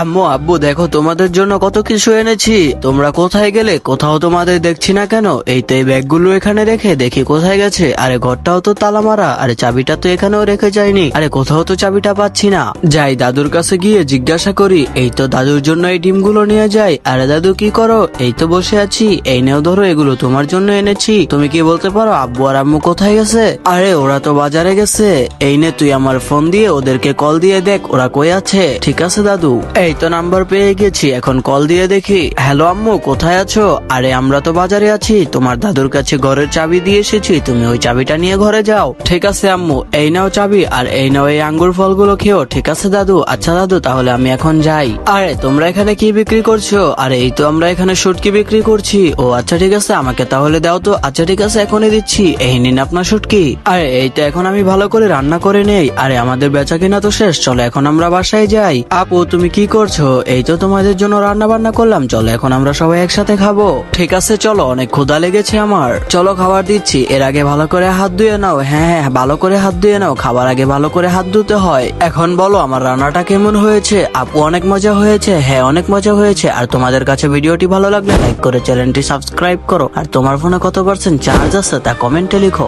আম্মু আব্বু দেখো তোমাদের জন্য কত কিছু এনেছি। তোমরা কোথায় গেলে? কোথাও তোমাদের দেখছি না কেন? এই তো এই ব্যাগগুলো এখানে রেখে দেখি কোথায় গেছে। আরে ঘরটাও তো তালা মারা, আরে চাবিটা তো এখানেও রেখে যায়নি, আরে কোথাও তো চাবিটা পাচ্ছি না। যাই দাদুর কাছে গিয়ে জিজ্ঞাসা করি। এই তো দাদুর জন্য এই ডিমগুলো নিয়ে যাই। আরে দাদু কি করো? এই তো বসে আছি। এই নেও ধরো, এগুলো তোমার জন্য এনেছি। তুমি কি বলতে পারো আব্বু আর আম্মু কোথায় গেছে? আরে ওরা তো বাজারে গেছে। এই নে তুই আমার ফোন দিয়ে ওদেরকে কল দিয়ে দেখ ওরা কই আছে। ঠিক আছে দাদু, এই তো নাম্বার পেয়ে গেছি, এখন কল দিয়ে দেখি। হ্যালো আম্মু, কোথায় আছো? আরে আমরা তো বাজারে আছি, তোমার দাদুর কাছে ঘরের চাবি দিয়ে এসেছি, তুমি ওই চাবিটা নিয়ে ঘরে যাও। ঠিক আছে আম্মু, এই নাও চাবি, আর এই নাও এই আঙ্গুর ফলগুলো খেও। ঠিক আছে দাদু। আচ্ছা দাদু, তাহলে আমি এখন যাই। আরে তোমরা এখানে কি বিক্রি করছো? আরে এই তো আমরা এখানে শুটকি বিক্রি করছি। ও আচ্ছা ঠিক আছে, আমাকে তাহলে দাও তো। আচ্ছা ঠিক আছে, এখনই দিচ্ছি। এই নিন আপনার শুটকি। আরে এই তো এখন আমি ভালো করে রান্না করে নেই। আরে আমাদের বেচা কিনা তো শেষ, চলো এখন আমরা বাসায় যাই। আপু তুমি কি করছো? এই তো তোমাদের জন্য রান্না বান্না করলাম, চলো এখন আমরা সবাই একসাথে খাবো। ঠিক আছে চলো, অনেক ক্ষুধা লেগেছে আমার। চলো খাবার দিচ্ছি, এর আগে ভালো করে হাত ধুয়ে নাও। হ্যাঁ হ্যাঁ, ভালো করে হাত ধুয়ে নাও, খাবার আগে ভালো করে হাত ধুতে হয়। এখন বলো আমার রান্নাটা কেমন হয়েছে? আপু অনেক মজা হয়েছে। হ্যাঁ অনেক মজা হয়েছে। আর তোমাদের কাছে ভিডিওটি ভালো লাগলে লাইক করে চ্যানেলটি সাবস্ক্রাইব করো। আর তোমার ফোনে কত % চার্জ আছে তা কমেন্টে লিখো।